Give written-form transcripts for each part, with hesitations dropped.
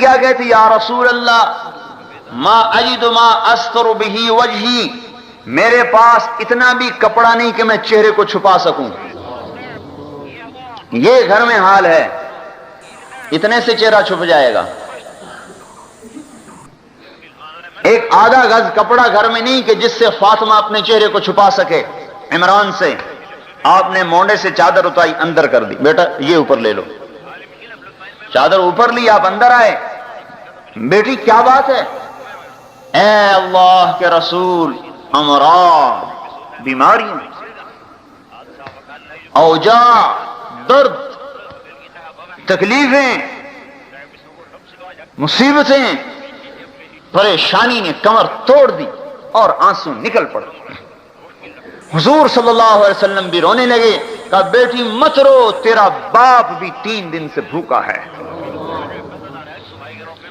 کیا کہتی؟ یا رسول اللہ ما اجد ما استر به وجہی، میرے پاس اتنا بھی کپڑا نہیں کہ میں چہرے کو چھپا سکوں. یہ گھر میں حال ہے، اتنے سے چہرہ چھپ جائے گا. ایک آدھا گز کپڑا گھر میں نہیں کہ جس سے فاطمہ اپنے چہرے کو چھپا سکے. عمران سے آپ نے مونڈے سے چادر اتاری، اندر کر دی، بیٹا یہ اوپر لے لو. چادر اوپر لی، آپ اندر آئے. بیٹی کیا بات ہے؟ اے اللہ کے رسول، امراض، بیماریاں، اوجاع، درد، تکلیفیں، مصیبتیں، پریشانی نے کمر توڑ دی اور آنسو نکل پڑے. حضور صلی اللہ علیہ وسلم بھی رونے لگے. کہا بیٹی مت رو، تیرا باپ بھی 3 دن سے بھوکا ہے.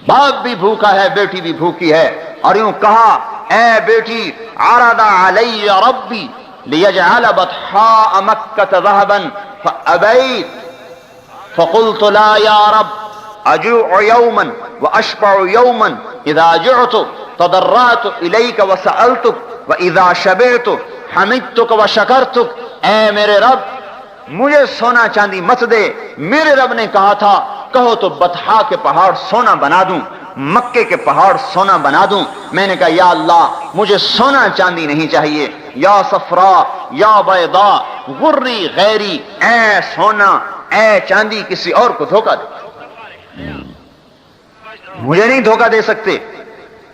باپ بھی بھوکا ہے، بیٹی بھی بھوکی ہے. اور یوں کہا اے بیٹی، عرض علی ربی لیجعل بطحاء مکہ ذهبا فابیت فقلت لا یا رب اجوع یوما واشبع یوما اذا جعت تضرعت الیک وسألتک واذا شبعت حمدتک وشکرتک. اے میرے رب مجھے سونا چاندی مت دے. میرے رب نے کہا تھا کہو تو بطحا کے پہاڑ سونا بنا دوں، مکے کے پہاڑ سونا بنا دوں. میں نے کہا یا اللہ مجھے سونا چاندی نہیں چاہیے. یا صفرا یا بیضا غری غیری، اے سونا اے چاندی کسی اور کو دھوکہ دے، مجھے نہیں دھوکہ دے سکتے،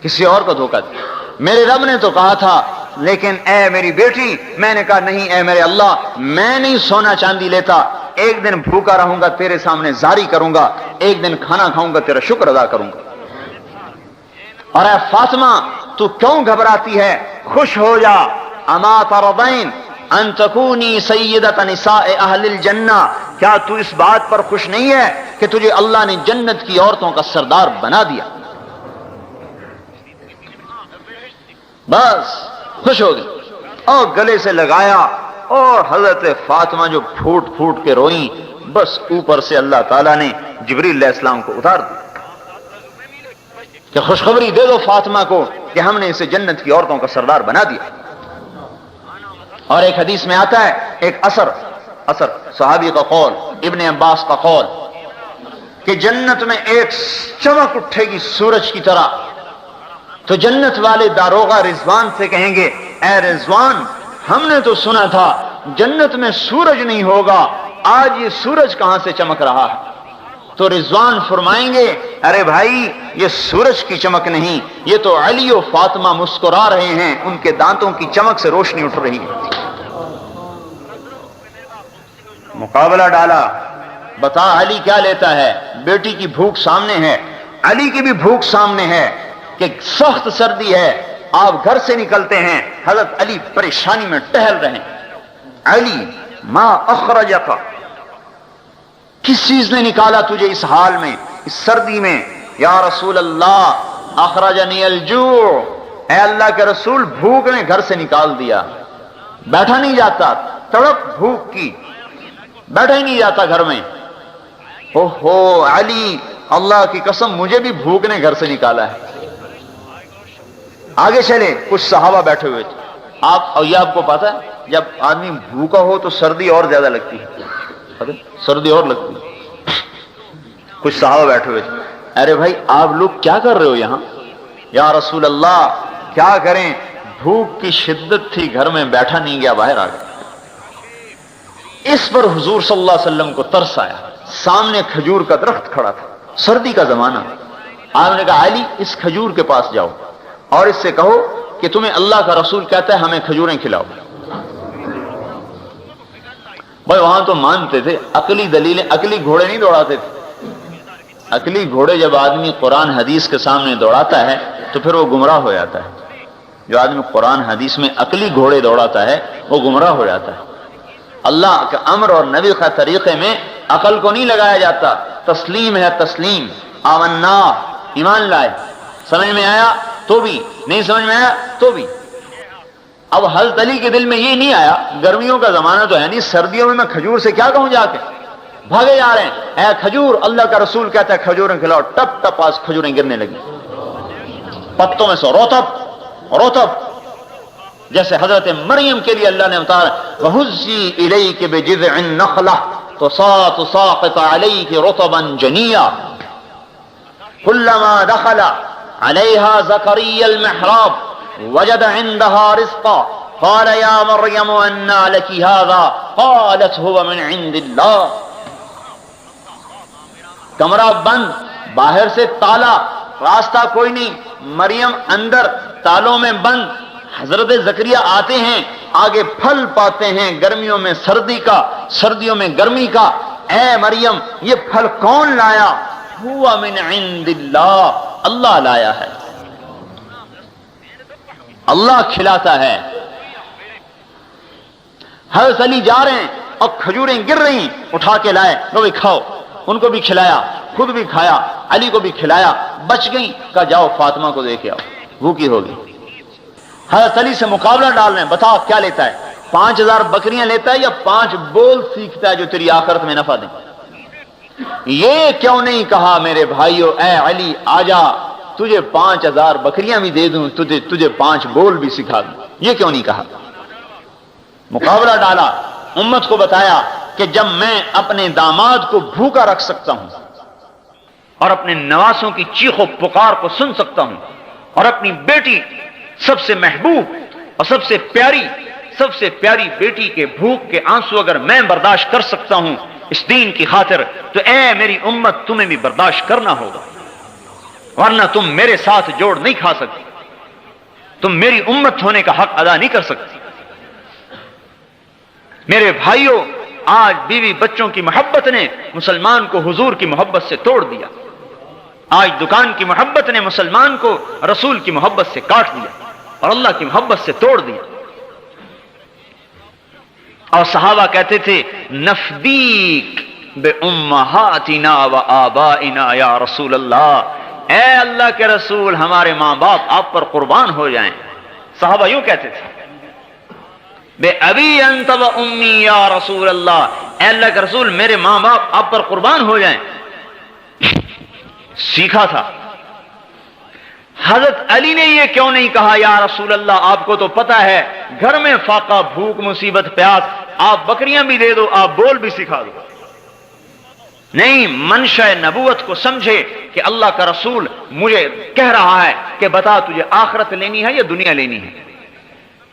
کسی اور کو دھوکہ دے. میرے رب نے تو کہا تھا، لیکن اے میری بیٹی، میں نے کہا نہیں اے میرے اللہ، میں نہیں سونا چاندی لیتا. ایک دن بھوکا رہوں گا تیرے سامنے زاری کروں گا، ایک دن کھانا کھاؤں گا تیرا شکر ادا کروں گا. اور اے فاطمہ تو کیوں گھبراتی ہے؟ خوش ہو جا. اما ترضین ان تکونی سیدۃ نساء اہل الجنہ، کیا تو اس بات پر خوش نہیں ہے کہ تجھے اللہ نے جنت کی عورتوں کا سردار بنا دیا؟ بس خوش ہو گئی اور گلے سے لگایا. اور حضرت فاطمہ جو پھوٹ پھوٹ کے روئیں، بس اوپر سے اللہ تعالیٰ نے جبریل علیہ السلام کو اتار دیا کہ خوشخبری دے دو فاطمہ کو کہ ہم نے اسے جنت کی عورتوں کا سردار بنا دیا. اور ایک حدیث میں آتا ہے، ایک اثر صحابی کا قول، ابن عباس کا قول، کہ جنت میں ایک چمک اٹھے گی سورج کی طرح. تو جنت والے داروغہ رضوان سے کہیں گے اے رضوان، ہم نے تو سنا تھا جنت میں سورج نہیں ہوگا، آج یہ سورج کہاں سے چمک رہا ہے؟ تو رضوان فرمائیں گے ارے بھائی یہ سورج کی چمک نہیں، یہ تو علی و فاطمہ مسکرا رہے ہیں، ان کے دانتوں کی چمک سے روشنی اٹھ رہی ہے. مقابلہ ڈالا، بتا علی کیا لیتا ہے؟ بیٹی کی بھوک سامنے ہے، علی کی بھی بھوک سامنے ہے کہ سخت سردی ہے. آپ گھر سے نکلتے ہیں، حضرت علی پریشانی میں ٹہل رہے ہیں. علی ما اخرجک، کس چیز نے نکالا تجھے اس حال میں، اس سردی میں؟ یا رسول اللہ اخرجنی الجوع، اے اللہ کے رسول بھوک نے گھر سے نکال دیا، بیٹھا نہیں جاتا، تڑپ بھوک کی، بیٹھا ہی نہیں جاتا گھر میں. اوہو علی، اللہ کی قسم مجھے بھی بھوک نے گھر سے نکالا ہے. آگے چلے، کچھ صحابہ بیٹھے ہوئے تھے. اور یہ آپ کو پتا ہے جب آدمی بھوکا ہو تو سردی اور زیادہ لگتی ہے، سردی اور لگتی ہے. کچھ صحابہ بیٹھے ہوئے تھے. ارے بھائی آپ لوگ کیا کر رہے ہو یہاں؟ یا رسول اللہ کیا کریں، بھوک کی شدت تھی، گھر میں بیٹھا نہیں گیا، باہر آ گیا. اس پر حضور صلی اللہ علیہ وسلم کو ترس آیا. سامنے کھجور کا درخت کھڑا تھا، سردی کا زمانہ. آپ نے کہا علی اس کھجور کے پاس جاؤ اور اس سے کہو کہ تمہیں اللہ کا رسول کہتا ہے ہمیں کھجوریں کھلاؤ. بھائی وہاں تو مانتے تھے، عقلی دلیلیں، عقلی گھوڑے نہیں دوڑاتے تھے. عقلی گھوڑے جب آدمی قرآن حدیث کے سامنے دوڑاتا ہے تو پھر وہ گمراہ ہو جاتا ہے. جو آدمی قرآن حدیث میں عقلی گھوڑے دوڑاتا ہے وہ گمراہ ہو جاتا ہے. اللہ کے امر اور نبی کے طریقے میں عقل کو نہیں لگایا جاتا. تسلیم ہے تسلیم، آمنا، ایمان لائے، سمجھ میں آیا تو بھی، نہیں سمجھ میں آیا تو بھی. اب حضرت علی کے دل میں یہ نہیں آیا، گرمیوں کا زمانہ تو ہے نہیں، سردیوں میں کھجور سے کیا کہوں جا کے، بھاگے جا رہے ہیں، اے کھجور، اللہ کا رسول کہتا ہے کھجوریں کھلاؤ، ٹپ ٹپ آج کھجوریں گرنے لگی پتوں میں سے، روتب جیسے حضرت مریم کے لیے اللہ نے اتارا وَهُزِّي إِلَيْكِ بِجِذْعِ النَّخْلَةِ تُسَاقِطُ عَلَيْكِ رُطَبًا جَنِيًّا كُلَّمَا دَخَلَ عَلَيْهَا زَكَرِيَّا الْمِحْرَابَ وَجَدَ عِندَهَا رِزْقًا قَالَ يَا مَرْيَمُ أَنَّىٰ لَكِ هَٰذَا قَالَتْ هُوَ مِنْ عِندِ اللَّهِ۔ کمرہ بند، باہر سے تالا، راستہ کوئی نہیں، مریم اندر تالوں میں بند، حضرت زکریا آتے ہیں، آگے پھل پاتے ہیں، گرمیوں میں سردی کا، سردیوں میں گرمی کا، اے مریم یہ پھل کون لایا؟ ہوا من عند اللہ، اللہ لایا ہے، اللہ کھلاتا ہے۔ حضرت علی جا رہے ہیں اور کھجوریں گر رہی، اٹھا کے لائے، لو بھی کھاؤ، ان کو بھی کھلایا، خود بھی کھایا، علی کو بھی کھلایا، بچ گئی، کہا جاؤ فاطمہ کو دے کے آؤ، بھوکی ہوگی۔ حضرت علی سے مقابلہ ڈال رہے ہیں، بتاؤ کیا لیتا ہے؟ 5000 بکریاں لیتا ہے یا 5 بول سیکھتا ہے جو تیری آخرت میں نفع دیں؟ یہ کیوں نہیں کہا میرے بھائیو اے علی آجا تجھے 5000 بکریاں بھی دے دوں، تجھے 5 بول بھی سکھا دوں، یہ کیوں نہیں کہا؟ مقابلہ ڈالا، امت کو بتایا کہ جب میں اپنے داماد کو بھوکا رکھ سکتا ہوں اور اپنے نواسوں کی چیخ و پکار کو سن سکتا ہوں اور اپنی بیٹی سب سے محبوب اور سب سے پیاری بیٹی کے بھوک کے آنسو اگر میں برداشت کر سکتا ہوں اس دین کی خاطر، تو اے میری امت تمہیں بھی برداشت کرنا ہوگا، ورنہ تم میرے ساتھ جوڑ نہیں کھا سکتی، تم میری امت ہونے کا حق ادا نہیں کر سکتی۔ میرے بھائیوں، آج بیوی بچوں کی محبت نے مسلمان کو حضور کی محبت سے توڑ دیا، آج دکان کی محبت نے مسلمان کو رسول کی محبت سے کاٹ دیا اور اللہ کی محبت سے توڑ دیا۔ اور صحابہ کہتے تھے نفدیک بأمہاتنا و آبائنا یا رسول اللہ، اے اللہ کے رسول ہمارے ماں باپ آپ پر قربان ہو جائیں۔ صحابہ یوں کہتے تھے بے ابی انت و امی یا رسول اللہ، اے اللہ کے رسول میرے ماں باپ آپ پر قربان ہو جائیں۔ سیکھا تھا۔ حضرت علی نے یہ کیوں نہیں کہا یا رسول اللہ آپ کو تو پتا ہے گھر میں فاقہ، بھوک، مصیبت، پیاس، آپ بکریاں بھی دے دو، آپ بول بھی سکھا دو؟ نہیں، منشا نبوت کو سمجھے کہ اللہ کا رسول مجھے کہہ رہا ہے کہ بتا تجھے آخرت لینی ہے یا دنیا لینی ہے؟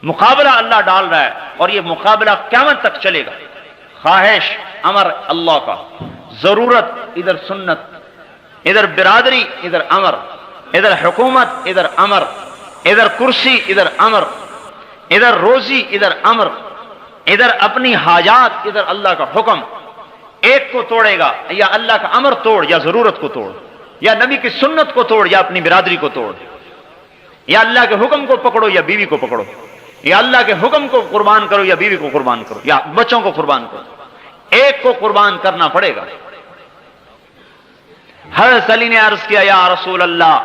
مقابلہ اللہ ڈال رہا ہے اور یہ مقابلہ قیامت تک چلے گا۔ خواہش، امر اللہ کا، ضرورت ادھر سنت، ادھر برادری ادھر امر، ادھر حکومت ادھر امر، ادھر کرسی ادھر امر، ادھر روزی ادھر امر، ادھر اپنی حاجات ادھر اللہ کا حکم۔ ایک کو توڑے گا، یا اللہ کا امر توڑ یا ضرورت کو توڑ، یا نبی کی سنت کو توڑ یا اپنی برادری کو توڑ، یا اللہ کے حکم کو پکڑو یا بیوی کو پکڑو، یا اللہ کے حکم کو قربان کرو یا بیوی کو قربان کرو یا بچوں کو قربان کرو، ایک کو قربان کرنا پڑے گا۔ حضرت علی نے عرض کیا یا رسول اللہ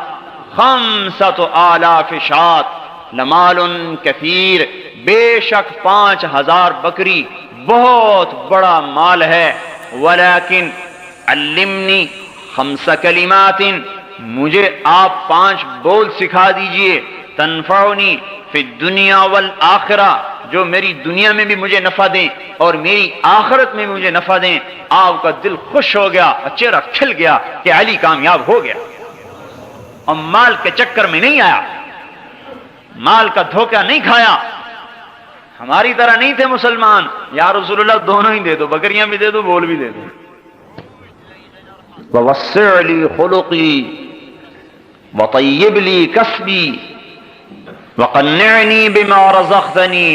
5,000 شاۃ لمال کثیر، بے شک 5000 بکری بہت بڑا مال ہے، ولیکن علمنی 5 کلمات، مجھے آپ 5 بول سکھا دیجئے، تنفعنی فی الدنیا والآخرہ، جو میری دنیا میں بھی مجھے نفع دیں اور میری آخرت میں بھی مجھے نفع دیں۔ آپ کا دل خوش ہو گیا، چہرہ کھل گیا کہ علی کامیاب ہو گیا اور مال کے چکر میں نہیں آیا، مال کا دھوکہ نہیں کھایا۔ ہماری طرح نہیں تھے مسلمان، یا رسول اللہ دونوں ہی دے دو، بکریاں بھی دے دو، بول بھی دے دو۔ ووسع لی خلقی وطیب لی کسبی وقنعنی بما رزقتنی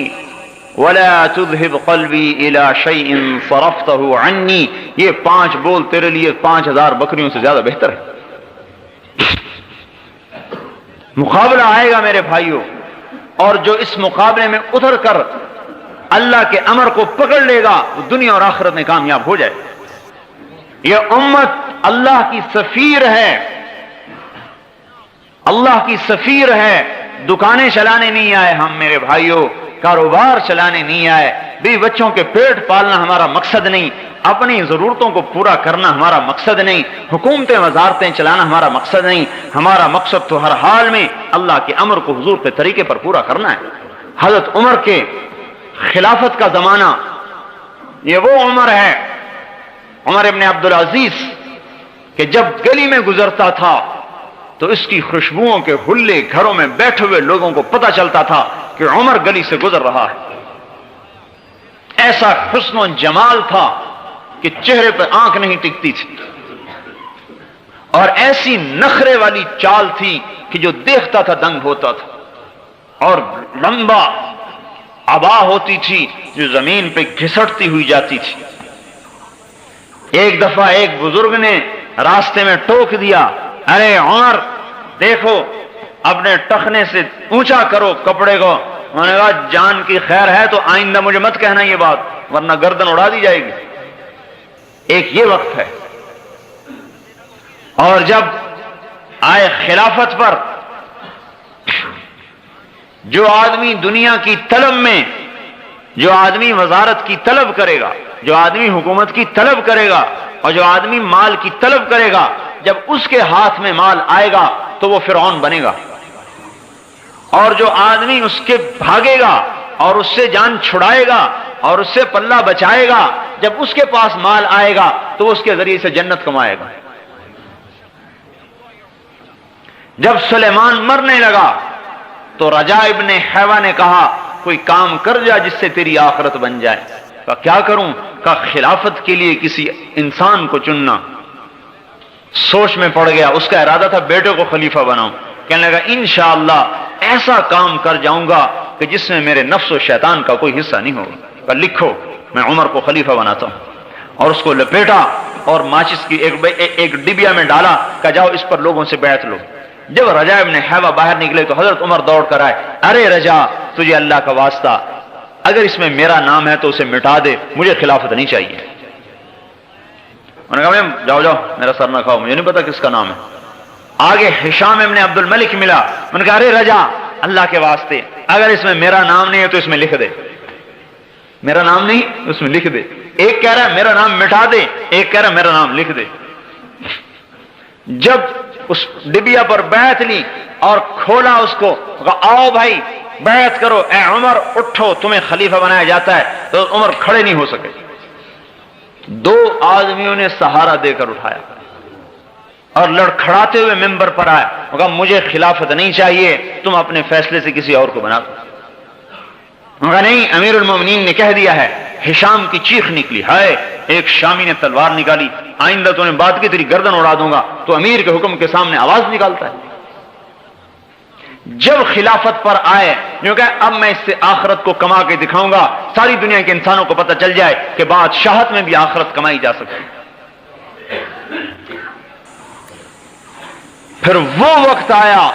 ولا تذهب قلبی الی شیء صرفته عنی۔ یہ 5 بول تیرے لیے 5000 بکریوں سے زیادہ بہتر ہے۔ مقابلہ آئے گا میرے بھائیوں، اور جو اس مقابلے میں اتر کر اللہ کے امر کو پکڑ لے گا وہ دنیا اور آخرت میں کامیاب ہو جائے۔ یہ امت اللہ کی سفیر ہے، اللہ کی سفیر ہے، دکانیں چلانے نہیں آئے ہم میرے بھائیوں، کاروبار چلانے نہیں آئے، بیوی بچوں کے پیٹ پالنا ہمارا مقصد نہیں، اپنی ضرورتوں کو پورا کرنا ہمارا مقصد نہیں، حکومتیں وزارتیں چلانا ہمارا مقصد نہیں، ہمارا مقصد تو ہر حال میں اللہ کے امر کو حضور کے طریقے پر پورا کرنا ہے۔ حضرت عمر کے خلافت کا زمانہ یہ وہ عمر ہے، عمر ابن عبدالعزیز، کہ جب گلی میں گزرتا تھا تو اس کی خوشبوؤں کے حلے گھروں میں بیٹھے ہوئے لوگوں کو پتہ چلتا تھا کہ عمر گلی سے گزر رہا ہے۔ ایسا حسن و جمال تھا کہ چہرے پہ آنکھ نہیں ٹکتی تھی، اور ایسی نخرے والی چال تھی کہ جو دیکھتا تھا دنگ ہوتا تھا، اور لمبا عبا ہوتی تھی جو زمین پہ گھسٹتی ہوئی جاتی تھی۔ ایک دفعہ ایک بزرگ نے راستے میں ٹوک دیا، ارے عمر دیکھو اپنے ٹخنے سے اونچا کرو کپڑے کو۔ انہوں نے کہا جان کی خیر ہے تو آئندہ مجھے مت کہنا یہ بات، ورنہ گردن اڑا دی جائے گی۔ ایک یہ وقت ہے، اور جب آئے خلافت پر، جو آدمی دنیا کی طلب میں، جو آدمی وزارت کی طلب کرے گا، جو آدمی حکومت کی طلب کرے گا، اور جو آدمی مال کی طلب کرے گا، جب اس کے ہاتھ میں مال آئے گا تو وہ فرعون بنے گا، اور جو آدمی اس کے بھاگے گا اور اس سے جان چھڑائے گا اور اس سے پلہ بچائے گا، جب اس کے پاس مال آئے گا تو وہ اس کے ذریعے سے جنت کمائے گا۔ جب سلیمان مرنے لگا تو رجاء ابن حیوہ نے کہا کوئی کام کر جا جس سے تیری آخرت بن جائے۔ کہا کیا کروں؟ کہا خلافت کے لیے کسی انسان کو چننا۔ سوچ میں پڑ گیا، اس کا ارادہ تھا بیٹے کو خلیفہ بناؤں، کہنے لگا انشاءاللہ ایسا کام کر جاؤں گا کہ جس میں میرے نفس و شیطان کا کوئی حصہ نہیں ہوگا۔ کہا لکھو میں عمر کو خلیفہ بناتا ہوں، اور اس کو لپیٹا اور ماچس کی ایک ڈبیا میں ڈالا، کہا جاؤ اس پر لوگوں سے بیعت لو۔ جب رجاء ابن حیوہ باہر نکلے تو حضرت عمر دوڑ کر آئے، ارے رجاء تجھے اللہ کا واسطہ، اگر اس میں میرا نام ہے تو اسے مٹا دے، مجھے خلافت نہیں چاہیے۔ انہوں نے کہا جاؤ جاؤ میرا سر نہ کھاؤ، مجھے نہیں پتا کس کا نام ہے۔ آگے ہشام ابن عبد الملک ملا، انہوں نے کہا ارے رجاء اللہ کے واسطے اگر اس میں میرا نام نہیں ہے تو اس میں لکھ دے، میرا نام نہیں اس میں لکھ دے۔ ایک کہہ رہا ہے میرا نام مٹا دے، ایک کہہ رہا ہے میرا نام لکھ دے۔ جب اس ڈبیا پر بیعت لی اور کھولا اس کو، کہا آؤ بھائی بیعت کرو، اے عمر اٹھو تمہیں خلیفہ بنایا جاتا ہے، تو عمر کھڑے نہیں ہو سکے۔ دو آدمیوں نے سہارا دے کر اٹھایا اور لڑکھڑاتے ہوئے ممبر پر آئے، کہا مجھے خلافت نہیں چاہیے، تم اپنے فیصلے سے کسی اور کو بنا دو۔ کہا نہیں امیر المومنین نے کہہ دیا ہے۔ ہشام کی چیخ نکلی، ہائے ایک شامی نے تلوار نکالی، آئندہ تو نے بات کی تیری گردن اڑا دوں گا، تو امیر کے حکم کے سامنے آواز نکالتا ہے۔ جب خلافت پر آئے جو کہ اب میں اس سے آخرت کو کما کے دکھاؤں گا، ساری دنیا کے انسانوں کو پتہ چل جائے کہ بادشاہت میں بھی آخرت کمائی جا سکتی۔ پھر وہ وقت آیا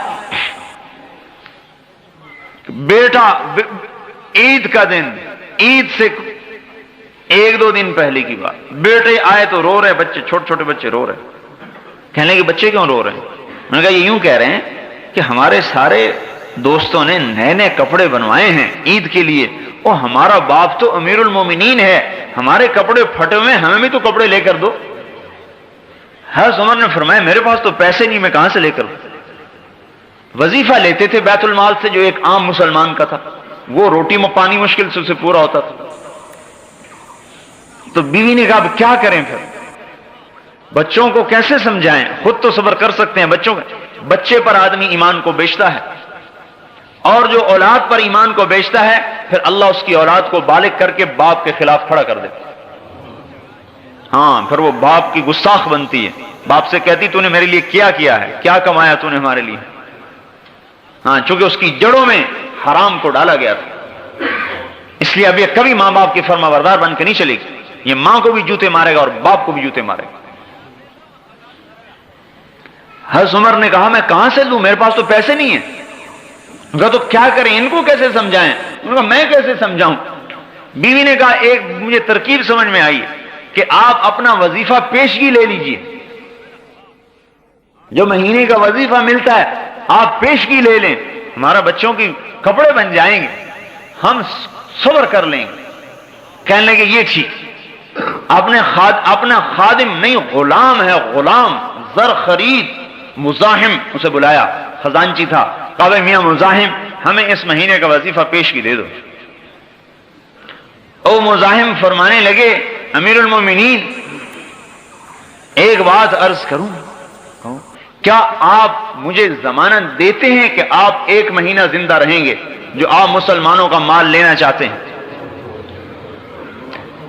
بیٹا، عید کا دن، عید سے ایک دو دن پہلے کی بات، بیٹے آئے تو رو رہے بچے، چھوٹے چھوٹے بچے رو رہے۔ کہنے لگے بچے کیوں رو رہے ہیں؟ میں نے کہا یہ یوں کہہ رہے ہیں کہ ہمارے سارے دوستوں نے نئے نئے کپڑے بنوائے ہیں عید کے لیے، اور ہمارا باپ تو امیر المومنین ہے، ہمارے کپڑے پھٹے ہوئے، ہمیں بھی تو کپڑے لے کر دو۔ حضرت عمر نے فرمایا میرے پاس تو پیسے نہیں، میں کہاں سے لے کر دوں؟ وظیفہ لیتے تھے بیت المال سے جو ایک عام مسلمان کا تھا، وہ روٹی میں پانی مشکل سے اسے پورا ہوتا تھا۔ تو بیوی نے کہا اب کیا کریں؟ پھر بچوں کو کیسے سمجھائیں؟ خود تو صبر کر سکتے ہیں، بچے پر آدمی ایمان کو بیچتا ہے، اور جو اولاد پر ایمان کو بیچتا ہے پھر اللہ اس کی اولاد کو بالغ کر کے باپ کے خلاف کھڑا کر دیتا۔ ہاں پھر وہ باپ کی گستاخ بنتی ہے، باپ سے کہتی تو نے میرے لیے کیا ہے، کیا کمایا تو نے ہمارے لیے؟ ہاں چونکہ اس کی جڑوں میں حرام کو ڈالا گیا تھا، اس لیے اب یہ کبھی ماں باپ کی فرما بردار بن کے نہیں چلے گی، یہ ماں کو بھی جوتے مارے گا اور باپ کو بھی جوتے مارے گا۔ حضرت عمر نے کہا میں کہاں سے لوں، میرے پاس تو پیسے نہیں ہیں۔ کہا تو کیا کریں، ان کو کیسے سمجھائیں؟ کہا میں کیسے سمجھاؤں؟ بیوی نے کہا ایک مجھے ترکیب سمجھ میں آئی کہ آپ اپنا وظیفہ پیشگی لے لیجئے، جو مہینے کا وظیفہ ملتا ہے آپ پیشگی لے لیں، ہمارا بچوں کی کپڑے بن جائیں گے۔ ہم صبر کر لیں گے۔ کہنے لگے یہ ٹھیک، اپنا خادم نہیں غلام ہے، غلام زر خرید مزاحم اسے بلایا، خزانچی تھا، کہا میاں مزاحم ہمیں اس مہینے کا وظیفہ پیش کی دے دو۔ او مزاحم فرمانے لگے امیر المومنین ایک بات عرض کروں، کیا آپ مجھے ضمانت دیتے ہیں کہ آپ 1 مہینہ زندہ رہیں گے جو آپ مسلمانوں کا مال لینا چاہتے ہیں؟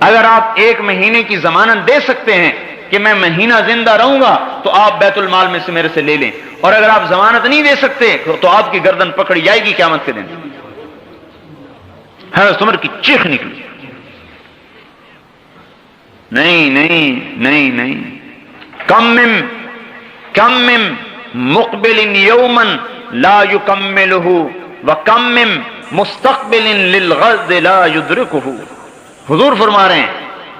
اگر آپ 1 مہینے کی ضمانت دے سکتے ہیں کہ میں مہینہ زندہ رہوں گا تو آپ بیت المال میں سے میرے سے لے لیں، اور اگر آپ ضمانت نہیں دے سکتے تو آپ کی گردن پکڑی جائے گی قیامت کے دن۔ حضرت عمر کی چیخ نکلی، نہیں نہیں نہیں نہیں، کم من مقبل یوما لا یکملہ وکم من مستقبل للغد لا یدرکہ۔ حضور فرما رہے ہیں،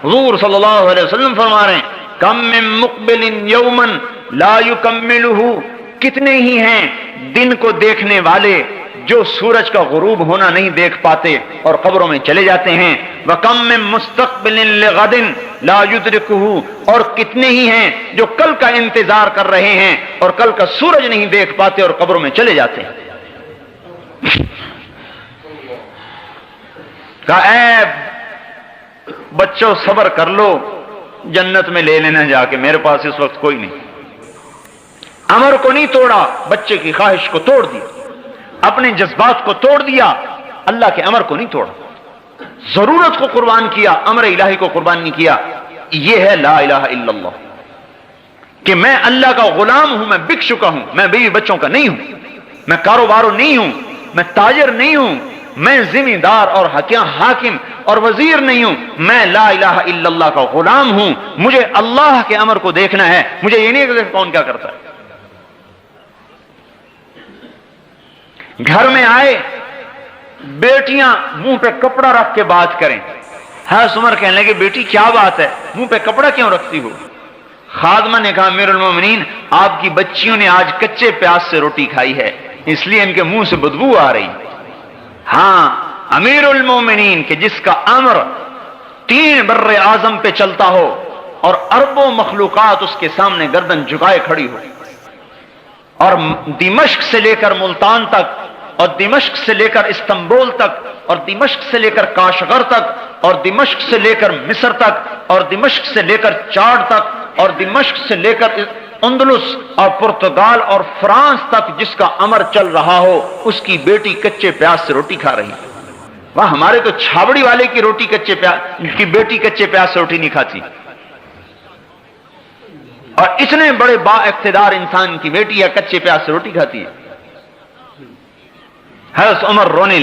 حضور صلی اللہ علیہ وسلم فرما رہے ہیں کم من مقبل یوما لا یکملہ، کتنے ہی ہیں دن کو دیکھنے والے جو سورج کا غروب ہونا نہیں دیکھ پاتے اور قبروں میں چلے جاتے ہیں، وَكَمْ مِن مُسْتَقْبِلٍ لِغَدٍ لَا يُدْرِكُهُ، اور کتنے ہی ہیں جو کل کا انتظار کر رہے ہیں اور کل کا سورج نہیں دیکھ پاتے اور قبروں میں چلے جاتے ہیں۔ کہا اے بچوں صبر کر لو، جنت میں لے لینا جا کے، میرے پاس اس وقت کوئی نہیں۔ امر کو نہیں توڑا، بچے کی خواہش کو توڑ دیا، اپنے جذبات کو توڑ دیا، اللہ کے امر کو نہیں توڑا، ضرورت کو قربان کیا، امر الہی کو قربان نہیں کیا۔ یہ ہے لا الہ الا اللہ، کہ میں اللہ کا غلام ہوں، میں بک چکا ہوں، میں بیوی بچوں کا نہیں ہوں، میں کاروباروں نہیں ہوں، میں تاجر نہیں ہوں، میں ذمہ دار اور حاکم اور وزیر نہیں ہوں، میں لا الہ الا اللہ کا غلام ہوں، مجھے اللہ کے امر کو دیکھنا ہے، مجھے یہ نہیں کہ کون کیا کرتا ہے۔ گھر میں آئے بیٹیاں منہ پہ کپڑا رکھ کے بات کریں، حضرت عمر کہنے لگے بیٹی کیا بات ہے، منہ پہ کپڑا کیوں رکھتی ہو؟ خادمہ نے کہا امیر المومنین آپ کی بچیوں نے آج کچے پیاز سے روٹی کھائی ہے، اس لیے ان کے منہ سے بدبو آ رہی۔ ہاں امیر المومنین کہ جس کا امر 3 بر اعظم پہ چلتا ہو اور اربوں مخلوقات اس کے سامنے گردن جھکائے کھڑی ہو، اور دمشق سے لے کر ملتان تک، اور دمشق سے لے کر استنبول تک، اور دمشق سے لے کر کاشغر تک، اور دمشق سے لے کر مصر تک، اور دمشق سے لے کر چاڈ تک، اور دمشق سے لے کر اندلس اور پرتگال اور فرانس تک جس کا امر چل رہا ہو، اس کی بیٹی کچے پیاز سے روٹی کھا رہی ہے۔ وہاں ہمارے تو چھاوڑی والے کی بیٹی کچے پیاز سے روٹی نہیں کھاتی، اور اتنے بڑے با اقتدار انسان کی بیٹی یا کچے پیاز سے روٹی کھاتی ہے۔ حضرت عمر رونے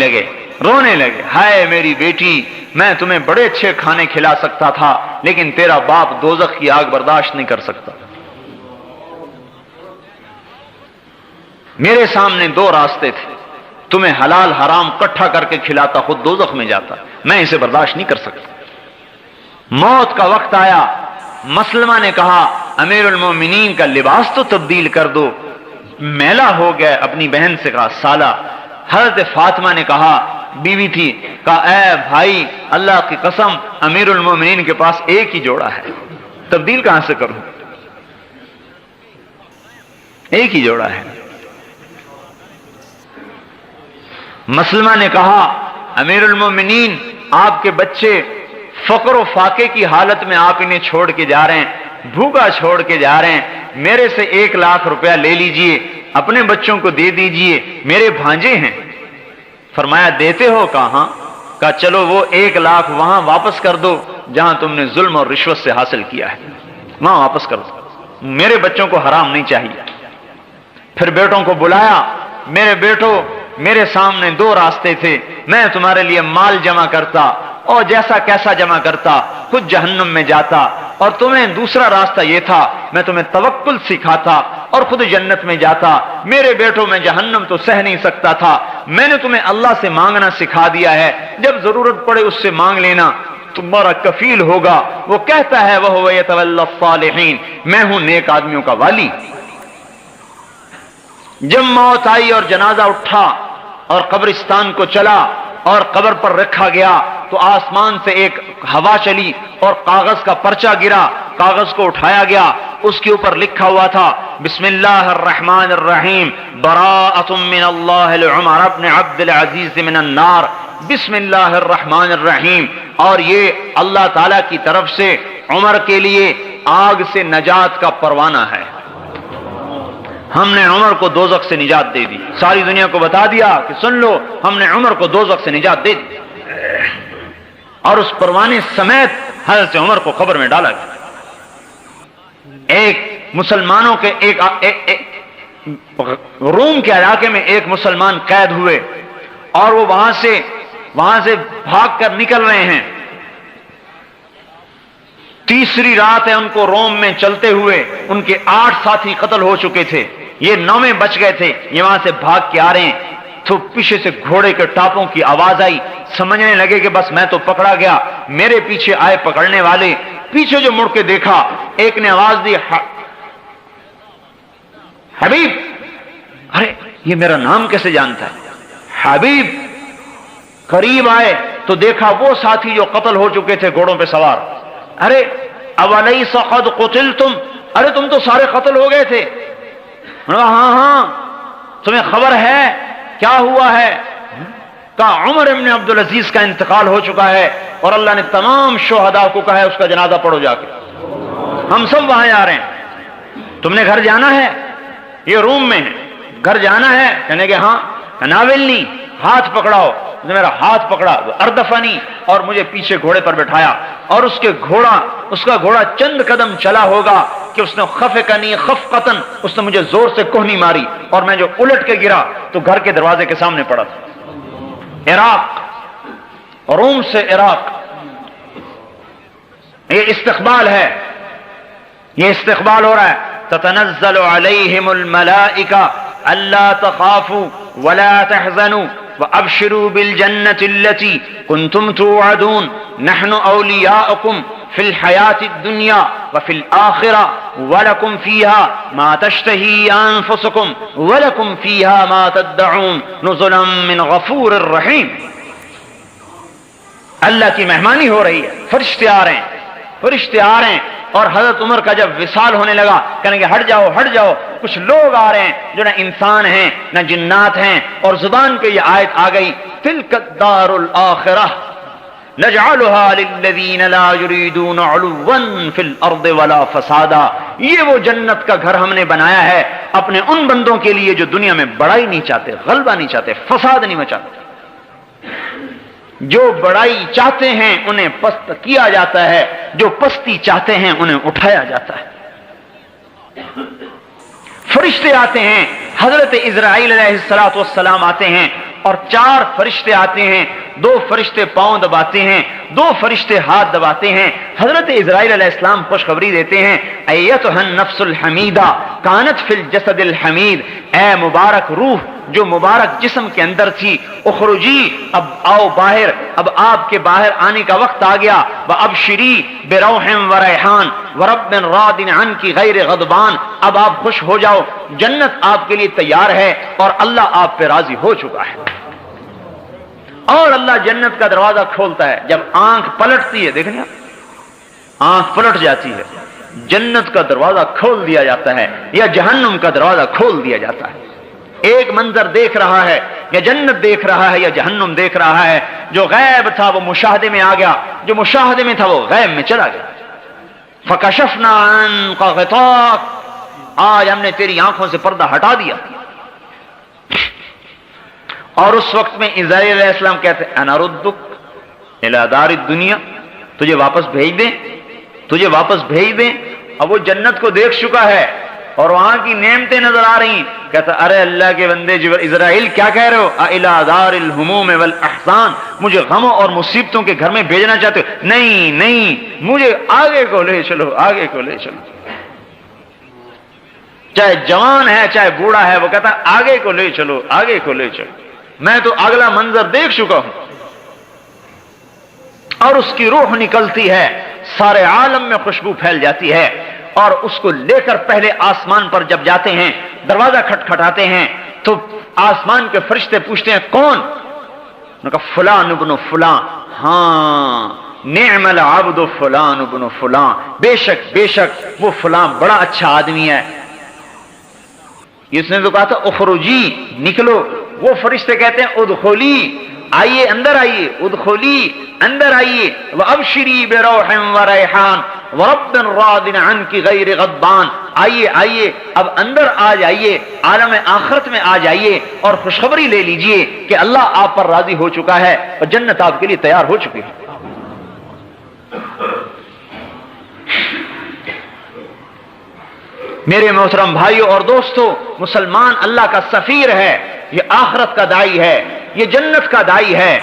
لگے، ہائے میری بیٹی، میں تمہیں بڑے اچھے کھانے کھلا سکتا تھا لیکن تیرا باپ دوزخ کی آگ برداشت نہیں کر سکتا۔ میرے سامنے 2 راستے تھے، تمہیں حلال حرام کٹھا کر کے کھلاتا، خود دوزخ میں جاتا، میں اسے برداشت نہیں کر سکتا۔ موت کا وقت آیا، مسلمہ نے کہا امیر المومنین کا لباس تو تبدیل کر دو، میلا ہو گیا۔ اپنی بہن سے کہا سالہ، حضرت فاطمہ نے کہا بیوی تھی، کہا اے بھائی اللہ کی قسم امیر المومنین کے پاس ایک ہی جوڑا ہے، تبدیل کہاں سے کروں، ایک ہی جوڑا ہے۔ مسلمہ نے کہا امیر المومنین آپ کے بچے فقر و فاقے کی حالت میں آپ انہیں چھوڑ کے جا رہے ہیں، بھوکا چھوڑ کے جا رہے ہیں، میرے سے 1 لاکھ روپیہ لے لیجئے، اپنے بچوں کو دے دیجئے، میرے بھانجے ہیں۔ فرمایا دیتے ہو؟ کہاں؟ کہا چلو وہ 1 لاکھ وہاں واپس کر دو جہاں تم نے ظلم اور رشوت سے حاصل کیا ہے، وہاں واپس کر دو، میرے بچوں کو حرام نہیں چاہیے۔ پھر بیٹوں کو بلایا، میرے بیٹو میرے سامنے 2 راستے تھے، میں تمہارے لیے مال جمع کرتا اور جیسا کیسا جمع کرتا، خود جہنم میں جاتا، اور تمہیں دوسرا راستہ یہ تھا میں تمہیں توکل سکھاتا اور خود جنت میں جاتا۔ میرے بیٹوں میں جہنم تو سہ نہیں سکتا تھا، میں نے تمہیں اللہ سے مانگنا سکھا دیا ہے، جب ضرورت پڑے اس سے مانگ لینا، تمہارا کفیل ہوگا۔ وہ کہتا ہے وَهُوَ يَتَوَلَّى الصَّالِحِينَ، میں ہوں نیک آدمیوں کا والی۔ جب موت آئی اور جنازہ اٹھا اور قبرستان کو چلا، اور قبر پر رکھا گیا تو آسمان سے ایک ہوا چلی اور کاغذ کا پرچہ گرا، کاغذ کو اٹھایا گیا، اس کے اوپر لکھا ہوا تھا بسم اللہ الرحمن الرحیم براءۃ من اللہ لعمر بن عبد العزیز من النار، بسم اللہ الرحمن الرحیم، اور یہ اللہ تعالی کی طرف سے عمر کے لیے آگ سے نجات کا پروانہ ہے۔ ہم نے عمر کو دوزخ سے نجات دے دی، ساری دنیا کو بتا دیا کہ سن لو ہم نے عمر کو دوزخ سے نجات دے دی، اور اس پروانے سمیت حضرت عمر کو قبر میں ڈالا گیا۔ ایک مسلمانوں کے روم کے علاقے میں ایک مسلمان قید ہوئے اور وہ وہاں سے بھاگ کر نکل رہے ہیں، تیسری رات ہے ان کو روم میں چلتے ہوئے، ان کے 8 ساتھی قتل ہو چکے تھے، یہ 9 بچ گئے تھے، یہ وہاں سے بھاگ کے آ رہے ہیں تو پیچھے سے گھوڑے کے ٹاپوں کی آواز آئی، سمجھنے لگے کہ بس میں تو پکڑا گیا، میرے پیچھے آئے پکڑنے والے، پیچھے جو مڑ کے دیکھا ایک نے آواز دی حبیب، ارے یہ میرا نام کیسے جانتا ہے حبیب؟ قریب آئے تو دیکھا وہ ساتھی جو قتل ہو چکے تھے گھوڑوں پہ سوار، ارے اولیس قد قتلتم، ارے تم تو سارے قتل ہو گئے تھے؟ ہاں تمہیں خبر ہے کیا ہوا ہے؟ کہا عمر ابن عبد العزیز کا انتقال ہو چکا ہے اور اللہ نے تمام شہداء کو کہا ہے اس کا جنازہ پڑھو جا کے، ہم سب وہاں آ رہے ہیں، تم نے گھر جانا ہے؟ یہ روم میں ہے، گھر جانا ہے؟ کہنے کہ ہاں، ناولنی، ہاتھ پکڑاؤ، میرا ہاتھ پکڑا، اردفنی، اور مجھے پیچھے گھوڑے پر بٹھایا، اور اس کا گھوڑا چند قدم چلا ہوگا کہ اس نے خفقنی خفقتن، اس نے مجھے زور سے کوہنی ماری اور میں جو الٹ کے گرا تو گھر کے دروازے کے سامنے پڑا تھا۔ عراق، روم سے عراق، یہ استقبال ہے، یہ استقبال ہو رہا ہے۔ تتنزل علیہم الملائکہ الا تخافوا ولا تحزنوا وابشروا بالجنة التي كنتم توعدون نحن اولیاؤکم فی الحیاة الدنیا وفی الآخرہ ولکم فیہا ما تشتہی انفسکم ولکم فیہا ما تدعون نزلا من غفور الرحیم۔ اللہ کی مہمانی ہو رہی ہے، فرشتے آ رہے ہیں، اور حضرت عمر کا جب وصال ہونے لگا کہنے کہ ہٹ جاؤ، کچھ لوگ آ رہے ہیں جو نہ انسان ہیں نہ جنات ہیں، اور زبان پہ یہ آیت آ گئی تلک الدار الآخرہ نجعلها للذین لا یریدون علوا فی الارض ولا فسادا، یہ وہ جنت کا گھر ہم نے بنایا ہے اپنے ان بندوں کے لیے جو دنیا میں بڑائی نہیں چاہتے، غلبہ نہیں چاہتے، فساد نہیں مچاتے۔ جو بڑائی چاہتے ہیں انہیں پست کیا جاتا ہے، جو پستی چاہتے ہیں انہیں اٹھایا جاتا ہے۔ فرشتے آتے ہیں، حضرت اسرائیل علیہ السلام آتے ہیں، اور 4 فرشتے آتے ہیں، 2 فرشتے پاؤں دباتے ہیں، 2 فرشتے ہاتھ دباتے ہیں۔ حضرت اسرائیل علیہ السلام خوشخبری دیتے ہیں ایتھا النفس الحمیدہ کانت فی الجسد الحمید، اے مبارک روح جو مبارک جسم کے اندر تھی، اخرجی، اب آؤ باہر، اب آپ کے باہر آنے کا وقت آ گیا، وابشری بروح وریحان ورب راض عنک غیر غضبان، اب آپ خوش ہو جاؤ، جنت آپ کے لیے تیار ہے اور اللہ آپ پہ راضی ہو چکا ہے۔ اور اللہ جنت کا دروازہ کھولتا ہے، جب آنکھ پلٹتی ہے، دیکھیں آنکھ پلٹ جاتی ہے، جنت کا دروازہ کھول دیا جاتا ہے یا جہنم کا دروازہ کھول دیا جاتا ہے۔ ایک منظر دیکھ رہا ہے، یا جنت دیکھ رہا ہے یا جہنم دیکھ رہا ہے، جو غیب تھا وہ مشاہدے میں آ گیا، جو مشاہدے میں تھا وہ غیب میں چلا گیا۔ فکشفنا عنک غطاک، آج ہم نے تیری آنکھوں سے پردہ ہٹا دیا۔ اور اس وقت میں اسرائیل علیہ السلام کہتے ہیں انا ردک الی دار الدنیا، تجھے واپس بھیج دیں۔ اب وہ جنت کو دیکھ چکا ہے اور وہاں کی نعمتیں نظر آ رہی ہیں، کہتا ارے اللہ کے بندے اسرائیل کیا کہہ رہے ہو، الی دار الہموم والاحزان، مجھے غموں اور مصیبتوں کے گھر میں بھیجنا چاہتے ہو؟ نہیں، مجھے آگے کو لے چلو۔ چاہے جوان ہے چاہے بوڑھا ہے، وہ کہتا آگے کو لے چلو، میں تو اگلا منظر دیکھ چکا ہوں۔ اور اس کی روح نکلتی ہے، سارے عالم میں خوشبو پھیل جاتی ہے، اور اس کو لے کر پہلے آسمان پر جب جاتے ہیں، دروازہ کھٹکھٹاتے ہیں تو آسمان کے فرشتے پوچھتے ہیں کون؟ نے کہا فلان ابن فلاں، ہاں نعم العبد فلان ابن فلاں، بے شک وہ فلاں بڑا اچھا آدمی ہے۔ اس نے تو کہا تھا اخرجی، نکلو، وہ فرشتے کہتے ہیں ادخلی، آئیے اندر آئیے، ادخلی اندر آئیے، وابشری بروح وریحان ورب راض عنک غیر غضبان، آئیے اب اندر آ جائیے، عالم آخرت میں آ جائیے اور خوشخبری لے لیجئے کہ اللہ آپ پر راضی ہو چکا ہے اور جنت آپ کے لیے تیار ہو چکی ہے۔ میرے محترم بھائیوں اور دوستو، مسلمان اللہ کا سفیر ہے، یہ آخرت کا داعی ہے، یہ جنت کا داعی ہے،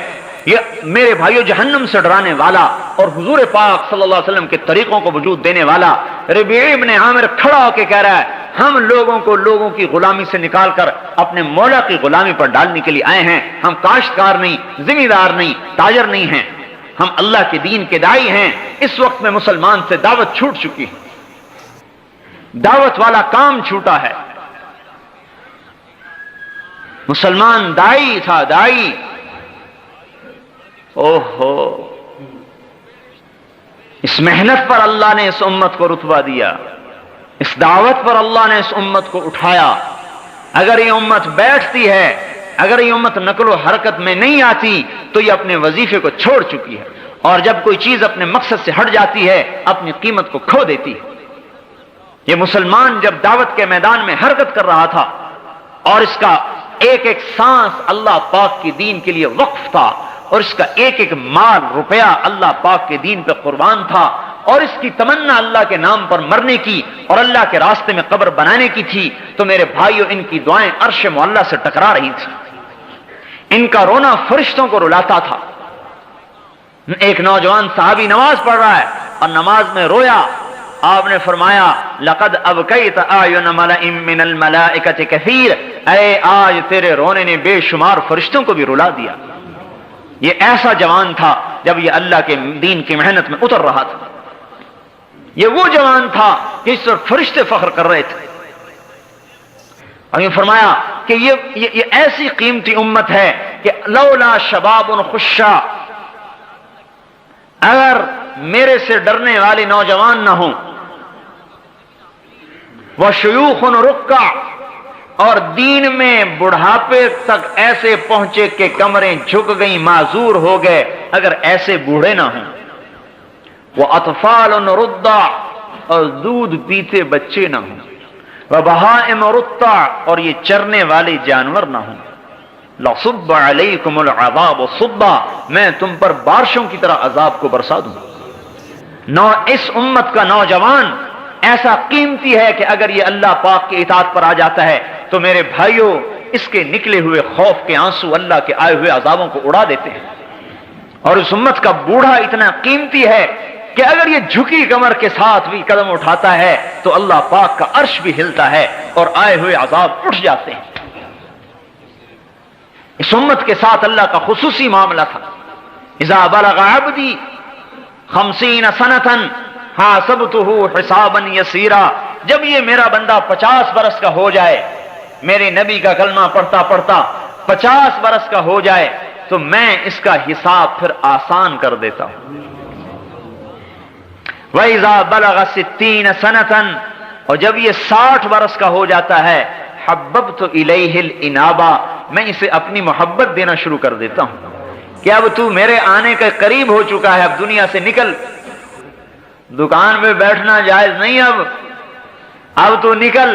یہ میرے بھائیوں جہنم سے ڈرانے والا اور حضور پاک صلی اللہ علیہ وسلم کے طریقوں کو وجود دینے والا۔ ربیع ابن عامر کھڑا ہو کے کہہ رہا ہے ہم لوگوں کی غلامی سے نکال کر اپنے مولا کی غلامی پر ڈالنے کے لیے آئے ہیں، ہم کاشتکار نہیں، ذمہ دار نہیں، تاجر نہیں ہیں، ہم اللہ کے دین کے داعی ہیں۔ اس وقت میں مسلمان سے دعوت چھوٹ چکی ہے، دعوت والا کام چھوٹا ہے۔ مسلمان داعی تھا، داعی، اوہو، اس محنت پر اللہ نے اس امت کو رتبہ دیا، اس دعوت پر اللہ نے اس امت کو اٹھایا۔ اگر یہ امت بیٹھتی ہے، اگر یہ امت نقل و حرکت میں نہیں آتی تو یہ اپنے وظیفے کو چھوڑ چکی ہے، اور جب کوئی چیز اپنے مقصد سے ہٹ جاتی ہے اپنی قیمت کو کھو دیتی ہے۔ یہ مسلمان جب دعوت کے میدان میں حرکت کر رہا تھا اور اس کا ایک ایک سانس اللہ پاک کی دین کے لیے وقف تھا، اور اس کا ایک ایک مال روپیہ اللہ پاک کے دین پہ قربان تھا، اور اس کی تمنا اللہ کے نام پر مرنے کی اور اللہ کے راستے میں قبر بنانے کی تھی، تو میرے بھائیوں ان کی دعائیں عرش معلیٰ سے ٹکرا رہی تھیں، ان کا رونا فرشتوں کو رلاتا تھا۔ ایک نوجوان صحابی نماز پڑھ رہا ہے اور نماز میں رویا، آپ نے فرمایا لقد ابکیت اعین ملئ من الملائکۃ کثیر، اے آج تیرے رونے نے بے شمار فرشتوں کو بھی رلا دیا۔ یہ ایسا جوان تھا جب یہ اللہ کے دین کی محنت میں اتر رہا تھا، یہ وہ جوان تھا کہ اس پر فرشتے فخر کر رہے تھے۔ اور یہ فرمایا کہ یہ ایسی قیمتی امت ہے کہ لولا شباب خشا، اگر میرے سے ڈرنے والے نوجوان نہ ہوں، وشیوخ رکع، اور دین میں بڑھاپے تک ایسے پہنچے کہ کمریں جھک گئیں، معذور ہو گئے، اگر ایسے بوڑھے نہ ہوں، وَأَطْفَالٌ رُضَّعٌ، اور دودھ پیتے بچے نہ ہوں، وَبَهَائِمُ رُتَّعٌ، اور یہ چرنے والے جانور نہ ہوں، لَصُبَّ عَلَيْكُمُ الْعَذَابُ صُبًّا، میں تم پر بارشوں کی طرح عذاب کو برسا دوں۔ اس امت کا نوجوان ایسا قیمتی ہے کہ اگر یہ اللہ پاک کی اطاعت پر آ جاتا ہے تو میرے بھائیوں اس کے نکلے ہوئے خوف کے آنسو اللہ کے آئے ہوئے عذابوں کو اڑا دیتے ہیں۔ اور اس امت کا بوڑھا اتنا قیمتی ہے کہ اگر یہ جھکی کمر کے ساتھ بھی قدم اٹھاتا ہے تو اللہ پاک کا عرش بھی ہلتا ہے اور آئے ہوئے عذاب اٹھ جاتے ہیں۔ اس امت کے ساتھ اللہ کا خصوصی معاملہ تھا۔ اذا بلغ عبدی 50 سنۃ حاسبتہ حسابا یسیرا، جب یہ میرا بندہ 50 برس کا ہو جائے، میرے نبی کا کلمہ پڑھتا پڑھتا 50 برس کا ہو جائے تو میں اس کا حساب پھر آسان کر دیتا ہوں۔ وَإِذَا بَلَغَ 60 سَنَةً، اور جب یہ 60 برس کا ہو جاتا ہے، حَبَّبْتُ إِلَيْهِ الْإِنَابَةَ، میں اسے اپنی محبت دینا شروع کر دیتا ہوں کہ اب تو میرے آنے کے قریب ہو چکا ہے، اب دنیا سے نکل، دکان میں بیٹھنا جائز نہیں، اب تو نکل۔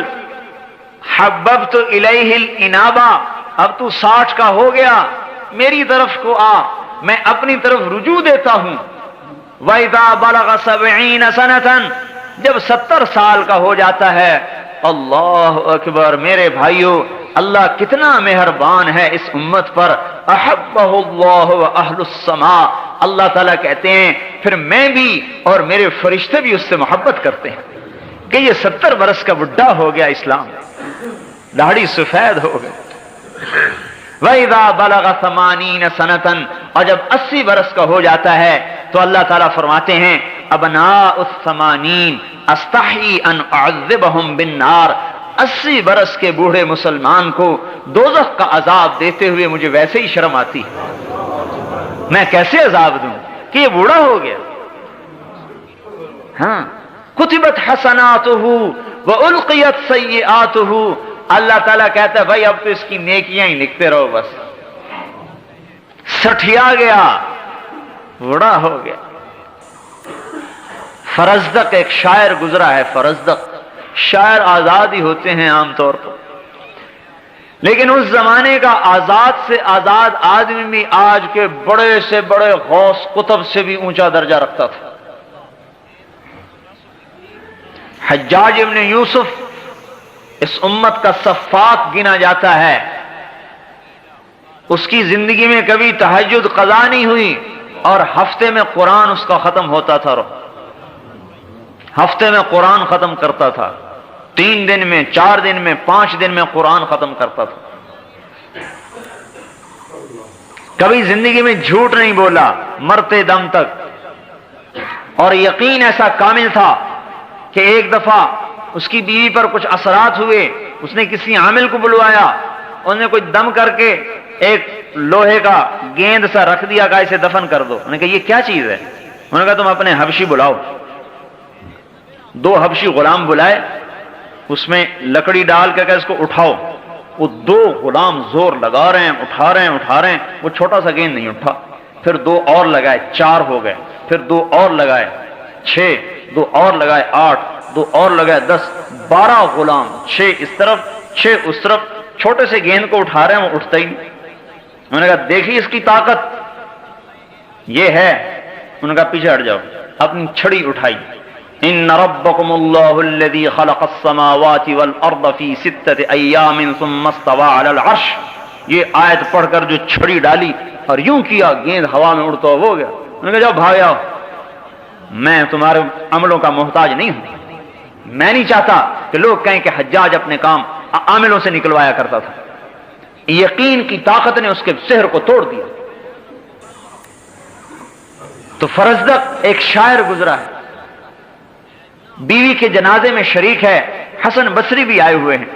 حَبَّبْتُ إِلَيْهِ الْإِنَابَةَ، اب تو 60 کا ہو گیا، میری طرف کو آ، میں اپنی طرف رجوع دیتا ہوں۔ وَإِذَا بَلَغَ 70 سَنَةً، جب 70 سال کا ہو جاتا ہے، اللہ اکبر، میرے بھائیوں اللہ کتنا مہربان ہے اس امت پر۔ احبہ اللہ واہل السماء، اللہ تعالیٰ کہتے ہیں پھر میں بھی اور میرے فرشتے بھی اس سے محبت کرتے ہیں کہ یہ 70 برس کا بڈھا ہو گیا، اسلام داڑھی سفید ہو گئی۔ وَإِذَا بَلَغَ 80 سَنَةً، اور جب 80 برس کا ہو جاتا ہے تو اللہ تعالیٰ فرماتے ہیں ابناء الثمانین استحی ان اعذبہم بالنار، 80 برس کے بوڑھے مسلمان کو دوزخ کا عذاب دیتے ہوئے مجھے ویسے ہی شرم آتی ہے۔ میں کیسے عذاب دوں کہ یہ بوڑھا ہو گیا؟ ہاں، کتبت حسناتہ والقیت سیئاتہ، اللہ تعالیٰ کہتا ہے بھائی اب تو اس کی نیکیاں ہی لکھتے رہو، بس سٹھیا گیا، بوڑھا ہو گیا۔ فرزدق ایک شاعر گزرا ہے، فرزدق، شاعر آزاد ہی ہوتے ہیں عام طور پر، لیکن اس زمانے کا آزاد سے آزاد آدمی بھی آج کے بڑے سے بڑے غوث قطب سے بھی اونچا درجہ رکھتا تھا۔ حجاج ابن یوسف اس امت کا سفاک گنا جاتا ہے، اس کی زندگی میں کبھی تہجد قضا نہیں ہوئی، اور ہفتے میں قرآن اس کا ختم ہوتا تھا، ہفتے میں قرآن ختم کرتا تھا، 3 دن میں، 4 دن میں، 5 دن میں قرآن ختم کرتا تھا۔ کبھی زندگی میں جھوٹ نہیں بولا مرتے دم تک، اور یقین ایسا کامل تھا کہ ایک دفعہ اس کی بیوی پر کچھ اثرات ہوئے، اس نے کسی عامل کو بلوایا، انہوں نے کوئی دم کر کے ایک لوہے کا گیند سا رکھ دیا، کہا اسے دفن کر دو۔ انہوں نے کہا یہ کیا چیز ہے؟ انہوں نے کہا تم اپنے حبشی بلاؤ۔ 2 حبشی غلام بلائے، اس میں لکڑی ڈال کے کہ اس کو اٹھاؤ۔ وہ 2 غلام زور لگا رہے ہیں، اٹھا رہے ہیں، وہ چھوٹا سا گیند نہیں اٹھا۔ پھر 2 اور لگائے، 4 ہو گئے، پھر 2 اور لگائے، 6، 2 اور لگائے، 8، 2 اور لگائے، 10، 12 غلام، 6 اس طرف 6 اس طرف، چھوٹے سے گیند کو اٹھا رہے ہیں، وہ اٹھتا ہی نہیں۔ انہوں نے کہا دیکھیے اس کی طاقت یہ ہے۔ انہوں نے کہا پیچھے ہٹ جاؤ، اپنی چھڑی اٹھائی، ان ربکم اللہ الذی خلق السماوات والارض فی 6 ایام ثم استوى علی العرش، یہ آیت پڑھ کر جو چھڑی ڈالی اور یوں کیا، گیند ہوا میں اڑتا ہو گیا۔ انہوں نے کہا جاؤ بھاگ آؤ، میں تمہارے عملوں کا محتاج نہیں ہوں۔ میں نہیں چاہتا کہ لوگ کہیں کہ حجاج اپنے کام عاملوں سے نکلوایا کرتا تھا۔ یقین کی طاقت نے اس کے سحر کو توڑ دیا۔ تو فرزدق ایک شاعر گزرا ہے، بیوی کے جنازے میں شریک ہے، حسن بصری بھی آئے ہوئے ہیں۔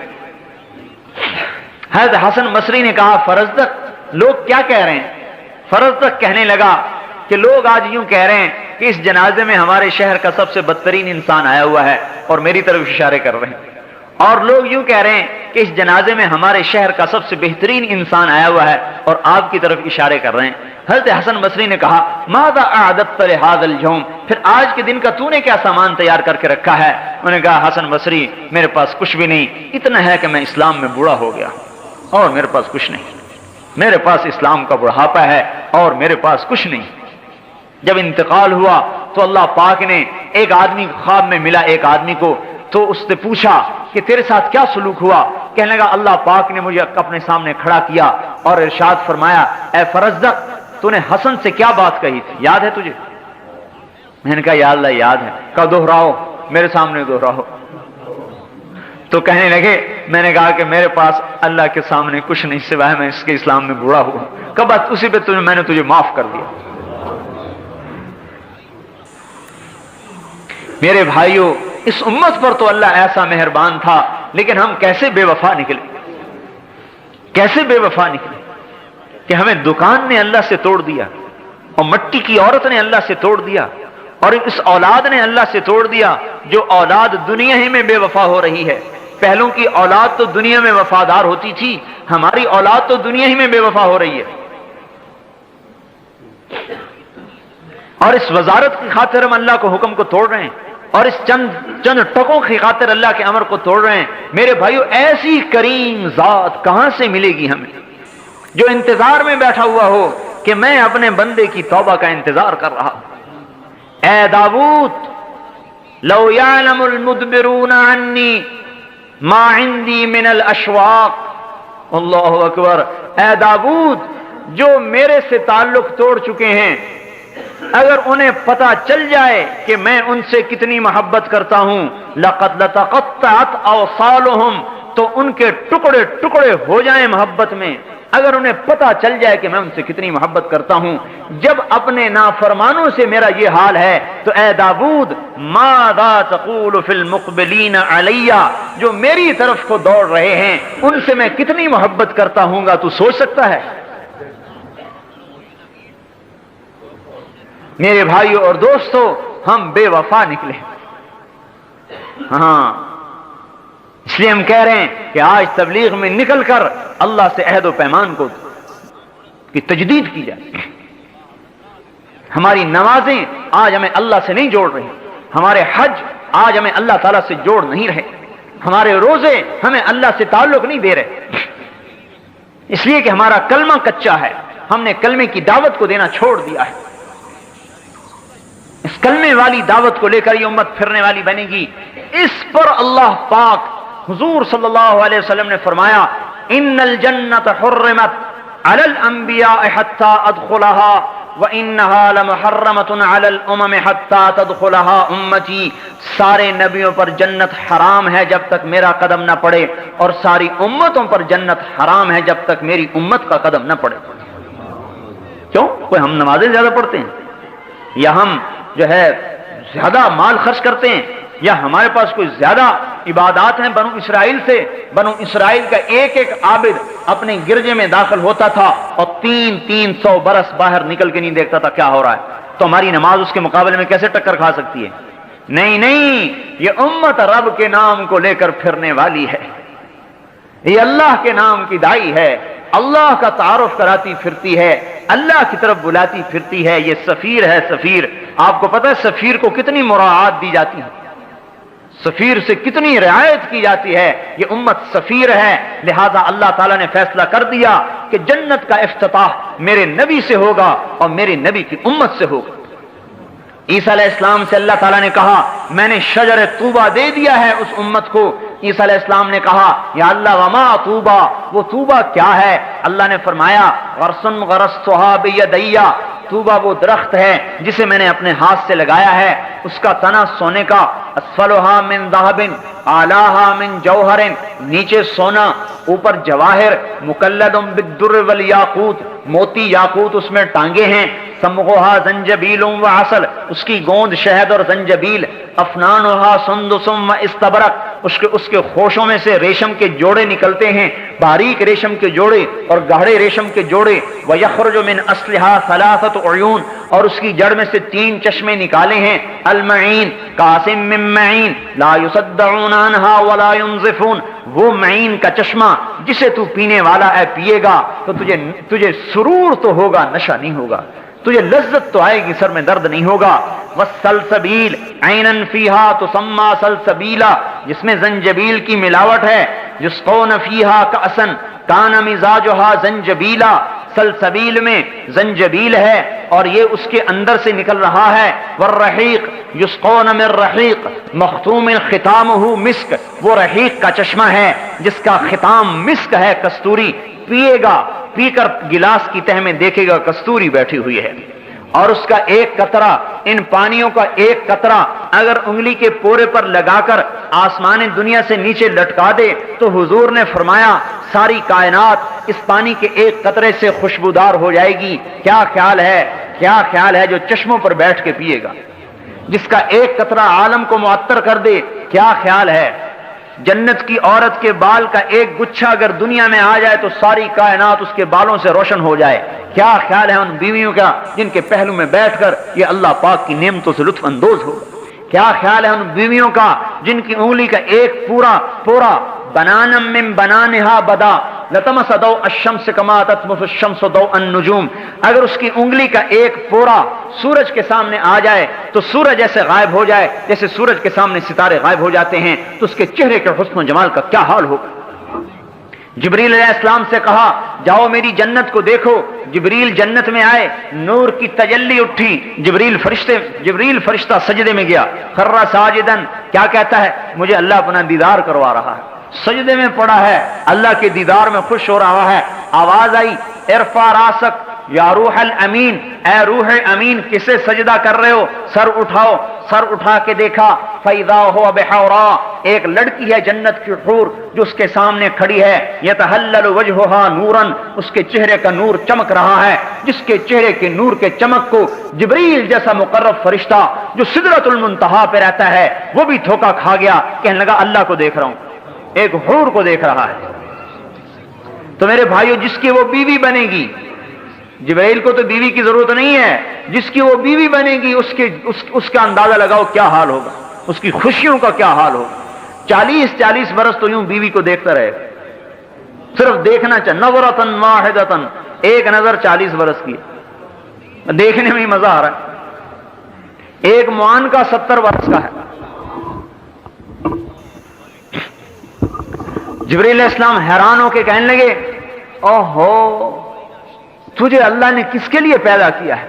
حضرت حسن بصری نے کہا فرزدق لوگ کیا کہہ رہے ہیں؟ فرزدق کہنے لگا کہ لوگ آج یوں کہہ رہے ہیں کہ اس جنازے میں ہمارے شہر کا سب سے بدترین انسان آیا ہوا ہے، اور میری طرف اشارے کر رہے ہیں، اور لوگ یوں کہہ رہے ہیں کہ اس جنازے میں ہمارے شہر کا سب سے بہترین انسان آیا ہوا ہے، اور آپ کی طرف اشارے کر رہے ہیں۔ حضرت حسن بصری نے کہا ماذا اعددت لهذا اليوم، پھر آج کے دن کا تو نے کیا سامان تیار کر کے رکھا ہے؟ انہوں نے کہا حسن بصری میرے پاس کچھ بھی نہیں، اتنا ہے کہ میں اسلام میں بوڑھا ہو گیا، اور میرے پاس کچھ نہیں، میرے پاس اسلام کا بڑھاپا ہے اور میرے پاس کچھ نہیں۔ جب انتقال ہوا تو اللہ پاک نے ایک آدمی خواب میں ملا، ایک آدمی کو، تو اس نے پوچھا کہ تیرے ساتھ کیا سلوک ہوا؟ کہنے لگا اللہ پاک نے مجھے اپنے سامنے کھڑا کیا اور ارشاد فرمایا اے فرزدق تو نے حسن سے کیا بات کہی تھی، یاد ہے تجھے؟ میں نے کہا یا اللہ یاد ہے۔ کہا دہراؤ، میرے سامنے دہراؤ۔ تو کہنے لگے میں نے کہا کہ میرے پاس اللہ کے سامنے کچھ نہیں سوائے میں اس کے اسلام میں بوڑھا ہوا۔ کہا بس اسی پہ میں نے تجھے معاف کر دیا۔ میرے بھائیوں اس امت پر تو اللہ ایسا مہربان تھا، لیکن ہم کیسے بے وفا نکلے، کیسے بے وفا نکلے کہ ہمیں دکان نے اللہ سے توڑ دیا، اور مٹی کی عورت نے اللہ سے توڑ دیا، اور اس اولاد نے اللہ سے توڑ دیا، جو اولاد دنیا ہی میں بے وفا ہو رہی ہے۔ پہلوں کی اولاد تو دنیا میں وفادار ہوتی تھی، ہماری اولاد تو دنیا ہی میں بے وفا ہو رہی ہے۔ اور اس وزارت کی خاطر ہم اللہ کو حکم کو توڑ رہے ہیں، اور اس چند ٹکوں کی خاطر اللہ کے امر کو توڑ رہے ہیں۔ میرے بھائیو ایسی کریم ذات کہاں سے ملے گی ہمیں، جو انتظار میں بیٹھا ہوا ہو کہ میں اپنے بندے کی توبہ کا انتظار کر رہا ہوں۔ اے داؤد لو یعلم المدبرون عنی ما عندی من الاشواق، اللہ اکبر، اے داؤد جو میرے سے تعلق توڑ چکے ہیں، اگر انہیں پتہ چل جائے کہ میں ان سے کتنی محبت کرتا ہوں، لقد لتقطعت اوصالهم، تو ان کے ٹکڑے ٹکڑے ہو جائیں محبت میں۔ اگر انہیں پتہ چل جائے کہ میں ان سے کتنی محبت کرتا ہوں، جب اپنے نافرمانوں سے میرا یہ حال ہے تو اے داؤد ماذا تقول فی المقبلین علی، جو میری طرف کو دوڑ رہے ہیں ان سے میں کتنی محبت کرتا ہوں گا، تو سوچ سکتا ہے؟ میرے بھائیوں اور دوستوں، ہم بے وفا نکلے، ہاں، اس لیے ہم کہہ رہے ہیں کہ آج تبلیغ میں نکل کر اللہ سے عہد و پیمان کی تجدید کی جائے۔ ہماری نمازیں آج ہمیں اللہ سے نہیں جوڑ رہی، ہمارے حج آج ہمیں اللہ تعالیٰ سے جوڑ نہیں رہے، ہمارے روزے ہمیں اللہ سے تعلق نہیں دے رہے، اس لیے کہ ہمارا کلمہ کچا ہے، ہم نے کلمے کی دعوت کو دینا چھوڑ دیا ہے۔ اس کلمے والی دعوت کو لے کر یہ امت پھرنے والی بنے گی۔ اس پر اللہ پاک حضور صلی اللہ علیہ وسلم نے فرمایا، ان الجنت حرمت علی الانبیاء حتی ادخلها وانها لمحرمۃ علی الامم حتی تدخلها امتی، سارے نبیوں پر جنت حرام ہے جب تک میرا قدم نہ پڑے، اور ساری امتوں پر جنت حرام ہے جب تک میری امت کا قدم نہ پڑے۔ کیوں؟ کوئی ہم نمازیں زیادہ پڑھتے ہیں، یا ہم جو ہے زیادہ مال خرچ کرتے ہیں، یا ہمارے پاس کوئی زیادہ عبادات ہیں بنو اسرائیل سے؟ بنو اسرائیل کا ایک ایک عابد اپنے گرجے میں داخل ہوتا تھا اور 300 برس باہر نکل کے نہیں دیکھتا تھا کیا ہو رہا ہے، تو ہماری نماز اس کے مقابلے میں کیسے ٹکر کھا سکتی ہے؟ نہیں، یہ امت رب کے نام کو لے کر پھرنے والی ہے، یہ اللہ کے نام کی دائی ہے، اللہ کا تعارف کراتی پھرتی ہے، اللہ کی طرف بلاتی پھرتی ہے، یہ سفیر ہے۔ سفیر، آپ کو پتہ ہے سفیر کو کتنی مراعات دی جاتی ہے، سفیر سے کتنی رعایت کی جاتی ہے؟ یہ امت سفیر ہے، لہذا اللہ تعالیٰ نے فیصلہ کر دیا کہ جنت کا افتتاح میرے نبی سے ہوگا اور میرے نبی کی امت سے ہوگا۔ عیسیٰ علیہ السلام سے اللہ تعالیٰ نے کہا، میں نے شجر طوبہ دے دیا ہے اس امت کو۔ عیسیٰ علیہ السلام نے کہا، یا اللہ وما طوبہ، وہ طوبہ کیا ہے؟ اللہ نے فرمایا، غرسن غرستھا بیدی، طوبہ وہ درخت ہے جسے میں نے اپنے ہاتھ سے لگایا ہے، اس کا تنا سونے کا، اسفلھا من ذہب اعلیھا من جوہر، نیچے سونا اوپر جواہر، مکلد بالدر والیاقوت، موتی یاقوت اس میں ٹانگے ہیں، سمغھا زنجبیل وعسل، اس کی گوند شہد اور زنجبیل، افنانھا سندس واستبرق، اس کے خوشوں میں سے ریشم کے جوڑے نکلتے ہیں، باریک ریشم کے جوڑے اور گہرے ریشم کے جوڑے، ویخرج من اصلھا ثلاثۃ عیون، اور اس کی جڑ میں سے 3 چشمے نکالے ہیں، المعین قاسم من معین لا یصدعون عنہا ولا ينزفون، وہ معین کا چشمہ جسے تو پینے والا ہے پیے گا تو تجھے سرور تو ہوگا، نشہ نہیں ہوگا، تجھے لذت تو آئے گی، سر میں درد نہیں ہوگا۔ والسلسبیل عینا فیہا تسمی سلسبیلا، جس میں زنجبیل کی ملاوٹ ہے، یسقون فیہا کأسا کان مزاجھا زنجبیلا، سلسبیل میں زنجبیل ہے اور یہ اس کے اندر سے نکل رہا ہے۔ والرحیق یسقون من رحیق مختوم ختامہ مسک، وہ رحیق کا چشمہ ہے جس کا ختام مسک ہے، کستوری، پیے گا، پی کر گلاس کی تہ میں دیکھے گا کستوری بیٹھی ہوئی ہے، اور اس کا ایک قطرہ، ان پانیوں کا ایک قطرہ اگر انگلی کے پورے پر لگا کر آسمان دنیا سے نیچے لٹکا دے تو حضور نے فرمایا ساری کائنات اس پانی کے ایک قطرے سے خوشبودار ہو جائے گی۔ کیا خیال ہے جو چشموں پر بیٹھ کے پیے گا، جس کا ایک قطرہ عالم کو معطر کر دے، کیا خیال ہے؟ جنت کی عورت کے بال کا ایک گچھا اگر دنیا میں آ جائے تو ساری کائنات اس کے بالوں سے روشن ہو جائے۔ کیا خیال ہے ان بیویوں کا جن کے پہلو میں بیٹھ کر یہ اللہ پاک کی نعمتوں سے لطف اندوز ہوگا؟ کیا خیال ہے ان بیویوں کا جن کی انگلی کا ایک پورا بنانا من بنانہا بدا لتمس ضوء الشمس کما تطمس الشمس ضوء النجوم، اگر اس کی انگلی کا ایک پورا سورج کے سامنے آ جائے تو سورج ایسے غائب ہو جائے جیسے سورج کے سامنے ستارے غائب ہو جاتے ہیں، تو اس کے چہرے کے حسن و جمال کا کیا حال ہوگا؟ جبریل علیہ السلام سے کہا جاؤ میری جنت کو دیکھو، جبریل جنت میں آئے، نور کی تجلی اٹھی، جبریل فرشتہ سجدے میں گیا، خر ساجدن، کیا کہتا ہے؟ مجھے اللہ اپنا دیدار کروا رہا ہے، سجدے میں پڑا ہے، اللہ کے دیدار میں خوش ہو رہا ہے۔ آواز آئی ارفع راسک یا روح الامین، اے روح امین کسے سجدہ کر رہے ہو؟ سر اٹھاؤ، سر اٹھا کے دیکھا، فَإِذَا هُوَ بِحَوْرَا، ایک لڑکی ہے جنت کی حور جو اس کے سامنے کھڑی ہے، يَتَهَلَّلُ وَجْهُهَا نُورًا، اس کے چہرے کا نور چمک رہا ہے، جس کے چہرے کے نور کے چمک کو جبریل جیسا مقرب فرشتہ جو سدرۃ المنتہا پہ رہتا ہے وہ بھی دھوکا کھا گیا، کہنے لگا اللہ کو دیکھ رہا ہوں، ایک حور کو دیکھ رہا ہے۔ تو میرے بھائیو، جس کی وہ بیوی بنے گی، جبرائیل کو تو بیوی کی ضرورت نہیں ہے، جس کی وہ بیوی بنے گی اس کا اندازہ لگاؤ کیا حال ہوگا، اس کی خوشیوں کا کیا حال ہوگا۔ 40 برس تو یوں بیوی کو دیکھتا رہے، صرف دیکھنا چاہے، نظرۃ واحدۃ، ایک نظر 40 برس کی، دیکھنے میں ہی مزہ آ رہا ہے۔ ایک معان کا 70 برس کا ہے۔ جبریل علیہ السلام حیران ہو کے کہنے لگے اوہو تجھے اللہ نے کس کے لیے پیدا کیا ہے؟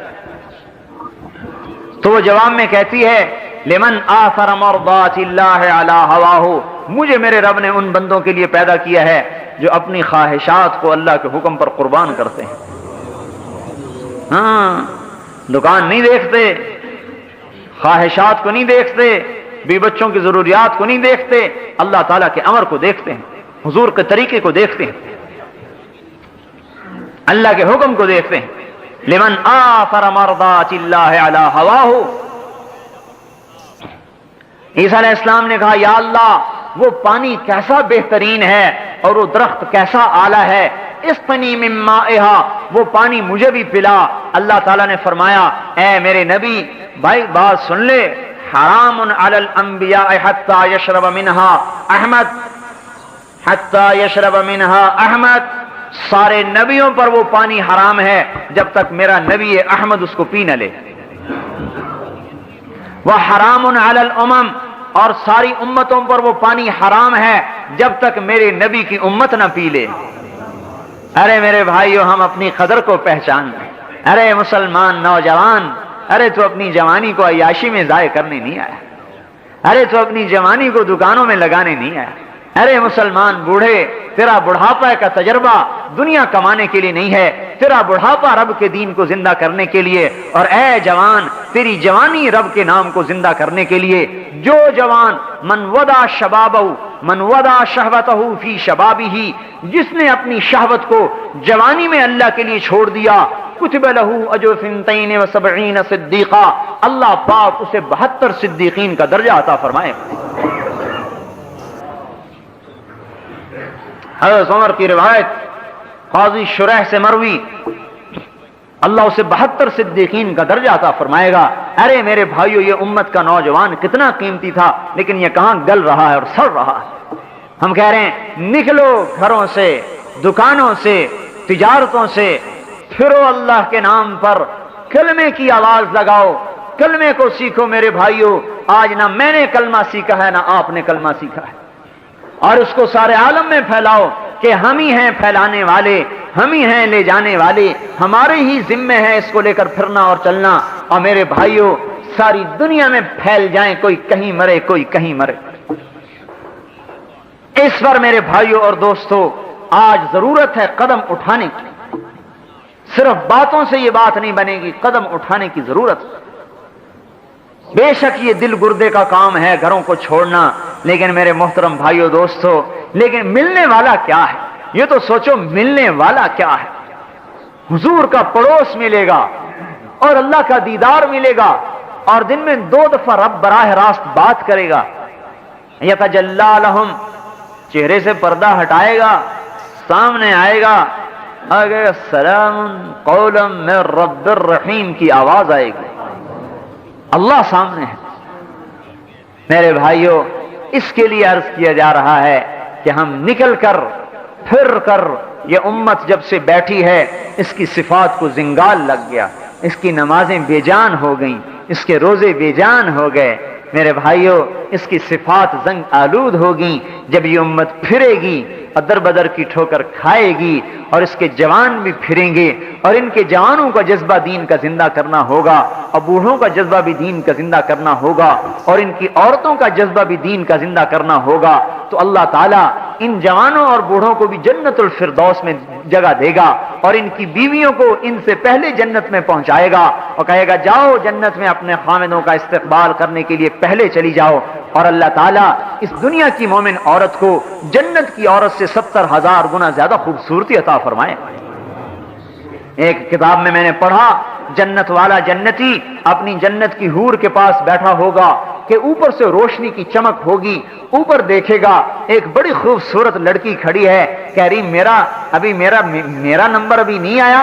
تو وہ جواب میں کہتی ہے لمن آثر مرضات اللہ علی ہواہ، مجھے میرے رب نے ان بندوں کے لیے پیدا کیا ہے جو اپنی خواہشات کو اللہ کے حکم پر قربان کرتے ہیں۔ ہاں، دکان نہیں دیکھتے، خواہشات کو نہیں دیکھتے، بی بچوں کی ضروریات کو نہیں دیکھتے، اللہ تعالیٰ کے امر کو دیکھتے ہیں، حضور کے طریقے کو دیکھتے ہیں، اللہ کے حکم کو دیکھتے ہیں۔ لمن آثر مرضات اللہ علی ہواہ، عیسیٰ علیہ السلام نے کہا یا اللہ وہ پانی کیسا بہترین ہے اور وہ درخت کیسا اعلیٰ ہے، اسقنی من مائہا، وہ پانی مجھے بھی پلا۔ اللہ تعالیٰ نے فرمایا اے میرے نبی بھائی بات سن لے، حرام علی الانبیاء حتی یشرب منہا احمد، حتی یشرب منہا احمد، سارے نبیوں پر وہ پانی حرام ہے جب تک میرا نبی احمد اس کو پی نہ لے۔ وحرام علی الامم، اور ساری امتوں پر وہ پانی حرام ہے جب تک میرے نبی کی امت نہ پی لے۔ ارے میرے بھائیو، ہم اپنی قدر کو پہچان، ارے مسلمان نوجوان، ارے تو اپنی جوانی کو عیاشی میں ضائع کرنے نہیں آیا، ارے تو اپنی جوانی کو دکانوں میں لگانے نہیں آیا، ارے مسلمان بوڑھے، تیرا بڑھاپا کا تجربہ دنیا کمانے کے لیے نہیں ہے، تیرا بڑھاپا رب کے دین کو زندہ کرنے کے لیے، اور اے جوان تیری جوانی رب کے نام کو زندہ کرنے کے لیے۔ جو جوان من ودا شبابہ، من ودا شہوتہ فی شبابہ، جس نے اپنی شہوت کو جوانی میں اللہ کے لیے چھوڑ دیا، کتب لہ اجر 72 صدیقہ، اللہ پاک اسے 72 صدیقین کا درجہ عطا فرمائے۔ حضرت عمر کی روایت قاضی شریح سے مروی، اللہ اسے 72 صدیقین کا درجہ عطا فرمائے گا۔ ارے میرے بھائیو، یہ امت کا نوجوان کتنا قیمتی تھا، لیکن یہ کہاں گل رہا ہے اور سڑ رہا ہے۔ ہم کہہ رہے ہیں نکلو گھروں سے، دکانوں سے، تجارتوں سے، پھرو اللہ کے نام پر، کلمے کی آواز لگاؤ، کلمے کو سیکھو میرے بھائیو۔ آج نہ میں نے کلمہ سیکھا ہے نہ آپ نے کلمہ سیکھا ہے، اور اس کو سارے عالم میں پھیلاؤ کہ ہم ہی ہیں پھیلانے والے، ہم ہی ہیں لے جانے والے، ہمارے ہی ذمے ہے اس کو لے کر پھرنا اور چلنا۔ اور میرے بھائیوں ساری دنیا میں پھیل جائیں، کوئی کہیں مرے کوئی کہیں مرے۔ اس پر میرے بھائیوں اور دوستوں آج ضرورت ہے قدم اٹھانے کی، صرف باتوں سے یہ بات نہیں بنے گی، قدم اٹھانے کی ضرورت ہے۔ بے شک یہ دل گردے کا کام ہے گھروں کو چھوڑنا، لیکن میرے محترم بھائیوں دوستو، لیکن ملنے والا کیا ہے؟ یہ تو سوچو ملنے والا کیا ہے؟ حضور کا پڑوس ملے گا اور اللہ کا دیدار ملے گا، اور دن میں 2 دفعہ رب براہ راست بات کرے گا۔ یتجلی لہم، چہرے سے پردہ ہٹائے گا، سامنے آئے گا، آگے سلام قولا من رب الرحیم کی آواز آئے گی، اللہ سامنے ہے۔ میرے بھائیوں اس کے لیے عرض کیا جا رہا ہے کہ ہم نکل کر پھر کر، یہ امت جب سے بیٹھی ہے اس کی صفات کو زنگال لگ گیا، اس کی نمازیں بے جان ہو گئیں، اس کے روزے بے جان ہو گئے۔ میرے بھائیوں اس کی صفات زنگ آلود ہوگی۔ جب یہ امت پھرے گی، ادر بدر کی ٹھوکر کھائے گی، اور اس کے جوان بھی پھریں گے، اور ان کے جوانوں کا جذبہ دین کا زندہ کرنا ہوگا، اور بوڑھوں کا جذبہ بھی دین کا زندہ کرنا ہوگا، اور ان کی عورتوں کا جذبہ بھی دین کا زندہ کرنا ہوگا، تو اللہ تعالیٰ ان جوانوں اور بوڑھوں کو بھی جنت الفردوس میں جگہ دے گا، اور ان کی بیویوں کو ان سے پہلے جنت میں پہنچائے گا، اور کہے گا جاؤ جنت میں اپنے خامدوں کا استقبال کرنے کے لیے پہلے چلی جاؤ۔ اور اللہ تعالیٰ اس دنیا کی مومن عورت کو جنت کی عورت سے 70,000 گنا زیادہ خوبصورتی عطا فرمائے۔ ایک کتاب میں نے پڑھا، جنت والا جنتی اپنی جنت کی حور کے پاس بیٹھا ہوگا کہ اوپر سے روشنی کی چمک ہوگی، اوپر دیکھے گا ایک بڑی خوبصورت لڑکی کھڑی ہے، کہہ رہی میرا نمبر ابھی نہیں آیا۔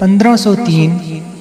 1503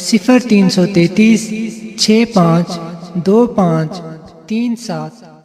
0333 6525 37